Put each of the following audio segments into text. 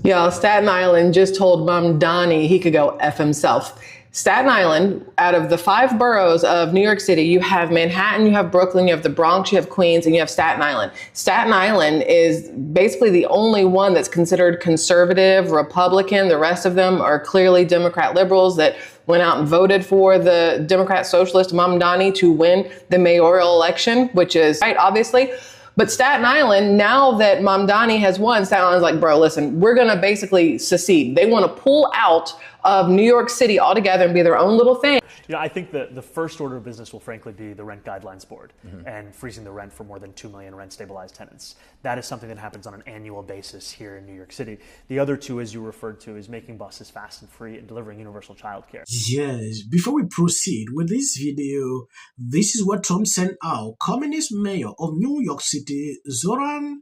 Yeah, Staten Island just told Mamdani he could go F himself. Staten Island, out of the 5 boroughs of New York City, you have Manhattan, you have Brooklyn, you have the Bronx, you have Queens, and you have Staten Island. Staten Island is basically the only one that's considered conservative, Republican. The rest of them are clearly Democrat liberals that went out and voted for the Democrat socialist Mamdani to win the mayoral election, which is right, obviously. But Staten Island, now that Mamdani has won, Staten Island's like, bro, listen, we're going to basically secede. They want to pull out of New York City altogether and be their own little thing. I think that the first order of business will frankly be the Rent Guidelines Board and freezing the rent for more than 2 million rent-stabilized tenants. That is something that happens on an annual basis here in New York City. The other two, as you referred to, is making buses fast and free and delivering universal childcare. Yes, before we proceed with this video, this is what Trump sent out. Communist mayor of New York City, Zohran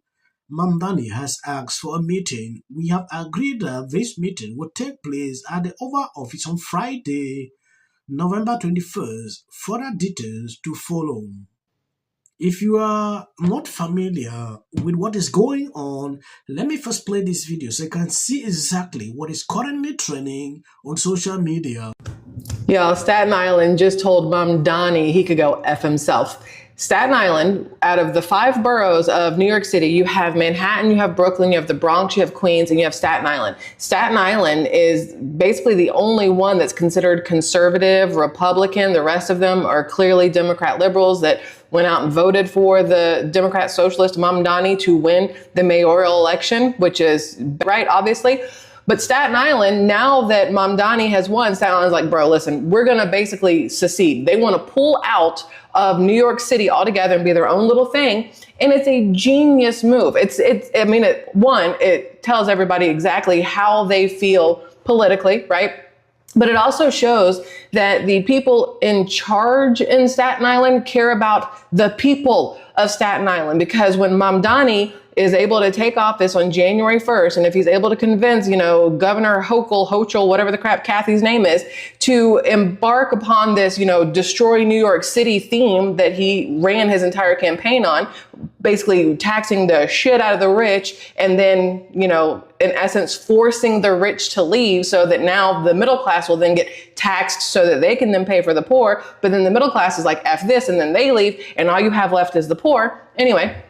Mamdani, has asked for a meeting. We have agreed that this meeting will take place at the Oval Office on Friday, November 21st. Further details to follow. If you are not familiar with what is going on, let me first play this video so you can see exactly what is currently trending on social media. Yeah, Staten Island just told Mamdani he could go F himself. Staten Island, out of the 5 boroughs of New York City, you have Manhattan, you have Brooklyn, you have the Bronx, you have Queens, and you have Staten Island. Staten Island is basically the only one that's considered conservative, Republican. The rest of them are clearly Democrat liberals that went out and voted for the Democrat socialist Mamdani to win the mayoral election, which is right, obviously. But Staten Island, now that Mamdani has won, Staten Island's like, bro, listen, we're going to basically secede. They want to pull out of New York City altogether and be their own little thing. And it's a genius move. It tells everybody exactly how they feel politically, right? But it also shows that the people in charge in Staten Island care about the people of Staten Island, because when Mamdani is able to take office on January 1st, and if he's able to convince, Governor Hochul, whatever the crap Kathy's name is, to embark upon this, destroy New York City theme that he ran his entire campaign on, basically taxing the shit out of the rich, and then, in essence, forcing the rich to leave so that now the middle class will then get taxed so that they can then pay for the poor. But then the middle class is like, F this, and then they leave, and all you have left is the poor. Anyway,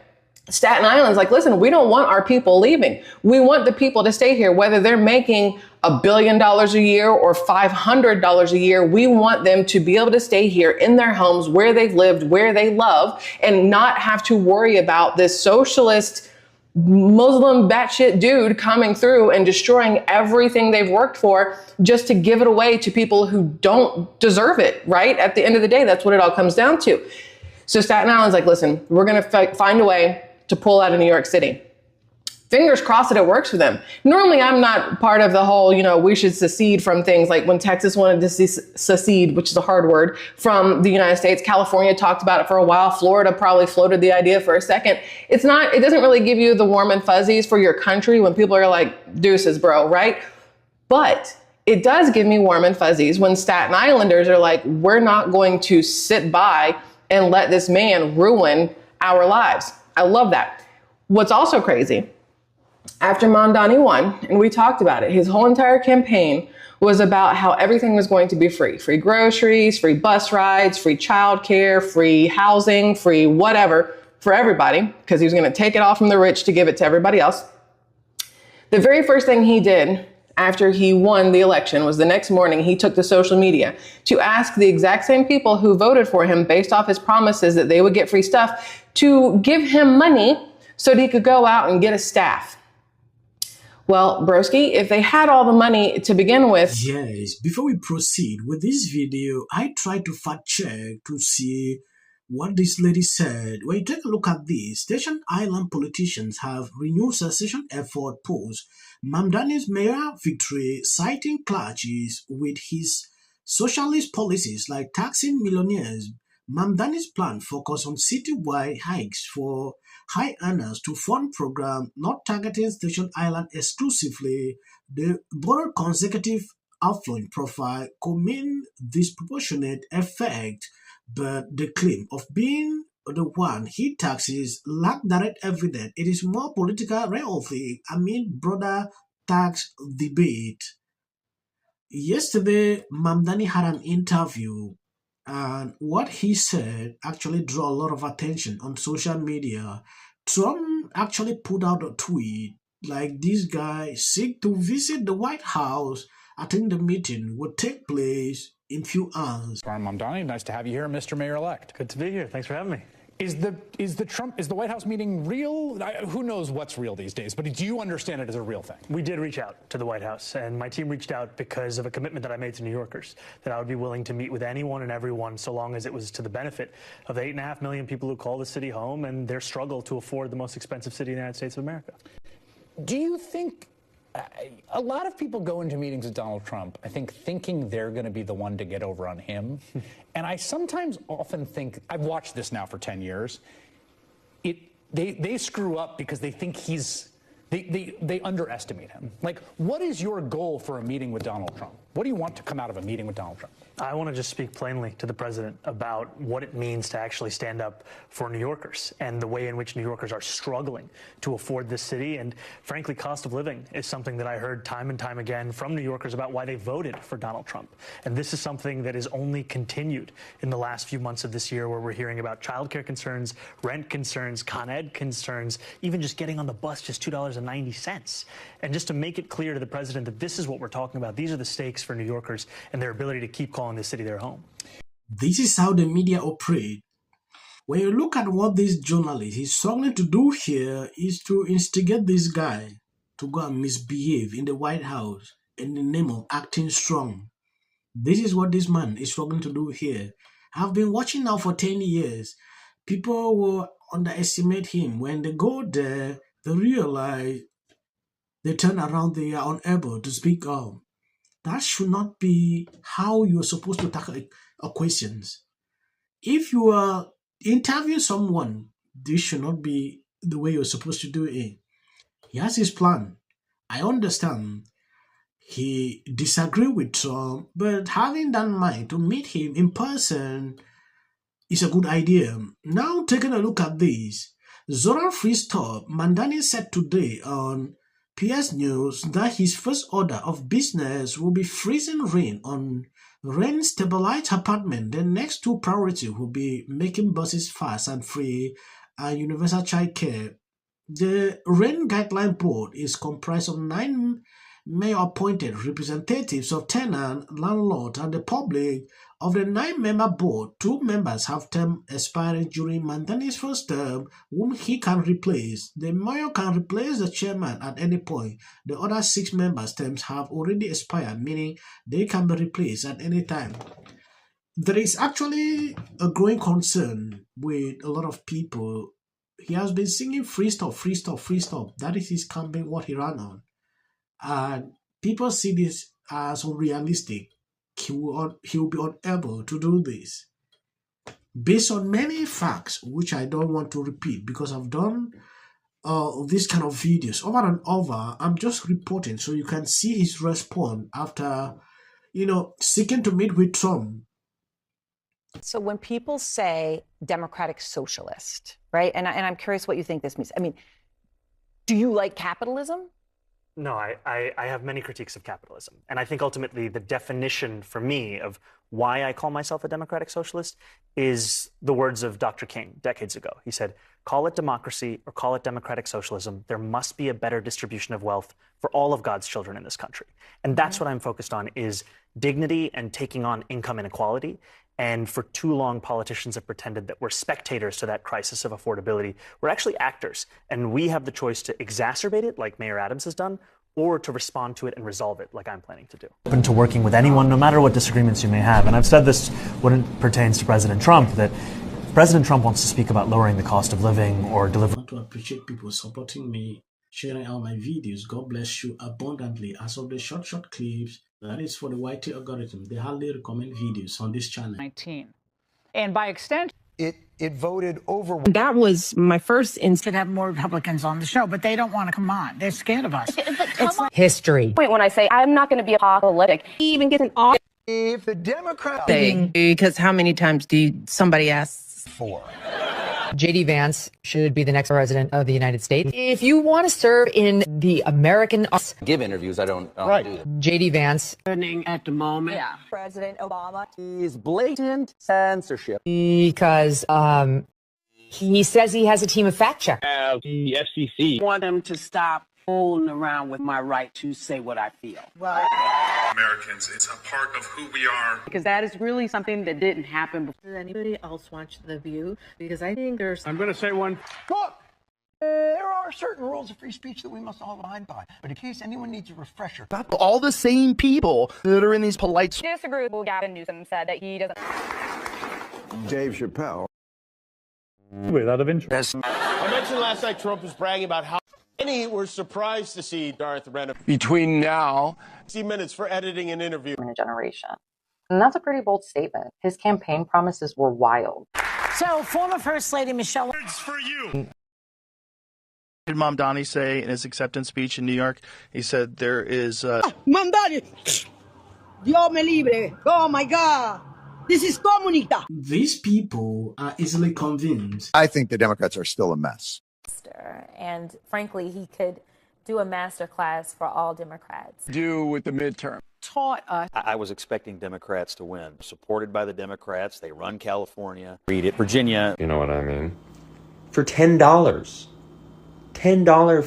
Staten Island's like, listen, we don't want our people leaving. We want the people to stay here, whether they're making $1 billion a year or $500 a year. We want them to be able to stay here in their homes where they've lived, where they love, and not have to worry about this socialist Muslim batshit dude coming through and destroying everything they've worked for just to give it away to people who don't deserve it, right? At the end of the day, that's what it all comes down to. So Staten Island's like, listen, we're going to find a way to pull out of New York City. Fingers crossed that it works for them. Normally, I'm not part of the whole, we should secede from things like when Texas wanted to secede, which is a hard word, from the United States. California talked about it for a while. Florida probably floated the idea for a second. It doesn't really give you the warm and fuzzies for your country when people are like, deuces, bro, right? But it does give me warm and fuzzies when Staten Islanders are like, we're not going to sit by and let this man ruin our lives. I love that. What's also crazy, after Mamdani won, and we talked about it, his whole entire campaign was about how everything was going to be free. Free groceries, free bus rides, free childcare, free housing, free whatever for everybody, because he was going to take it all from the rich to give it to everybody else. The very first thing he did after he won the election was the next morning he took to social media to ask the exact same people who voted for him based off his promises that they would get free stuff to give him money so that he could go out and get a staff. Well, broski, if they had all the money to begin with. Yes, before we proceed with this video, I tried to fact check to see what this lady said. When you take a look at this, Staten Island politicians have renewed secession effort post Mamdani's mayoral victory, citing clashes with his socialist policies like taxing millionaires. Mamdani's plan focused on citywide hikes for high earners to fund program not targeting Staten Island exclusively. The broader consecutive affluent profile could mean disproportionate effect, but the claim of being the one he taxes lack direct evidence. It is more political rhetoric amid broader tax debate. Yesterday, Mamdani had an interview, and what he said actually drew a lot of attention on social media. Trump actually put out a tweet like this guy seek to visit the White House. I think the meeting would take place in few hours. Zohran Mamdani, nice to have you here, Mr. Mayor-elect. Good to be here. Thanks for having me. Is the White House meeting real? Who knows what's real these days, but do you understand it as a real thing? We did reach out to the White House, and my team reached out because of a commitment that I made to New Yorkers, that I would be willing to meet with anyone and everyone so long as it was to the benefit of the 8.5 million people who call the city home and their struggle to afford the most expensive city in the United States of America. Do you think a lot of people go into meetings with Donald Trump, I think, thinking they're going to be the one to get over on him? And I sometimes often think, I've watched this now for 10 years, they screw up because they think they underestimate him. Like, what is your goal for a meeting with Donald Trump? What do you want to come out of a meeting with Donald Trump? I want to just speak plainly to the president about what it means to actually stand up for New Yorkers and the way in which New Yorkers are struggling to afford this city. And frankly, cost of living is something that I heard time and time again from New Yorkers about why they voted for Donald Trump. And this is something that is only continued in the last few months of this year, where we're hearing about childcare concerns, rent concerns, Con Ed concerns, even just getting on the bus just $2.90. And just to make it clear to the president that this is what we're talking about, these are the stakes for New Yorkers and their ability to keep calling this city their home. This is how the media operate. When you look at what this journalist is struggling to do here is to instigate this guy to go and misbehave in the White House in the name of acting strong. This is what this man is struggling to do here. I've been watching now for 10 years. People will underestimate him. When they go there, they realize they turn around, they are unable to speak up. That should not be how you're supposed to tackle questions. If you are interviewing someone, this should not be the way you're supposed to do it. He has his plan. I understand he disagrees with Trump, but having that mind to meet him in person is a good idea. Now, taking a look at this, Zohran Mamdani said today on PS News that his first order of business will be freezing rain on rent-stabilized apartment. The next two priorities will be making buses fast and free and universal child care. The Rent Guideline Board is comprised of 9 mayor-appointed representatives of tenants, landlords, and the public. Of the 9-member board, 2 members have term expiring during Mamdani's first term, whom he can replace. The mayor can replace the chairman at any point. The other 6 members' terms have already expired, meaning they can be replaced at any time. There is actually a growing concern with a lot of people. He has been singing free stuff, free stuff, free stuff. That is his campaign, what he ran on. And people see this as unrealistic. He will be unable to do this based on many facts, which I don't want to repeat because I've done this kind of videos over and over. I'm just reporting so you can see his response after, seeking to meet with Trump. So when people say democratic socialist, right? And I'm curious what you think this means. I mean, do you like capitalism? No, I have many critiques of capitalism. And I think ultimately the definition for me of why I call myself a democratic socialist is the words of Dr. King decades ago. He said, call it democracy or call it democratic socialism. There must be a better distribution of wealth for all of God's children in this country. And that's what I'm focused on, is dignity and taking on income inequality. And for too long, politicians have pretended that we're spectators to that crisis of affordability. We're actually actors, and we have the choice to exacerbate it, like Mayor Adams has done, or to respond to it and resolve it, like I'm planning to do. Open to working with anyone, no matter what disagreements you may have. And I've said this when it pertains to President Trump, that President Trump wants to speak about lowering the cost of living or delivering. I want to appreciate people supporting me, sharing out my videos. God bless you abundantly. As of the short clips, that is for the YT algorithm. They hardly recommend videos on this channel. 19. And by extension, it voted over. That was my first instant. to have more Republicans on the show, but they don't want to come on. They're scared of us. It's like history. Point when I say I'm not going to be apocalyptic. He even gets an off If the Democrats Because how many times do somebody asks for JD Vance should be the next president of the United States. If you want to serve in the American give interviews, I don't do that. JD Vance At the moment. Yeah. President Obama. Is blatant censorship. because he says he has a team of fact checkers. The FCC. Want them to stop fooling around with my right to say what I feel. Americans, it's a part of who we are. Because that is really something that didn't happen before. Does anybody else watch The View? Because I think there's... I'm going to say one. Look, there are certain rules of free speech that we must all abide by. But in case anyone needs a refresher, all the same people that are in these polite... Disagree with what Gavin Newsom said that he doesn't. Dave Chappelle. Without of interest. I mentioned last night Trump was bragging about how many were surprised to see Darth Renner. Between now, 60 minutes for editing an interview. In a generation. And that's a pretty bold statement. His campaign promises were wild. So, former First Lady Michelle. It's for you. Did Mamdani say in his acceptance speech in New York? He said there is... Mamdani! Dios me libre! Oh my God! This is comunista! These people are easily convinced. I think the Democrats are still a mess. And frankly, he could do a master class for all Democrats. Do with the midterm. Taught us. I was expecting Democrats to win. Supported by the Democrats, they run California. Read it, Virginia. You know what I mean? For $10. $10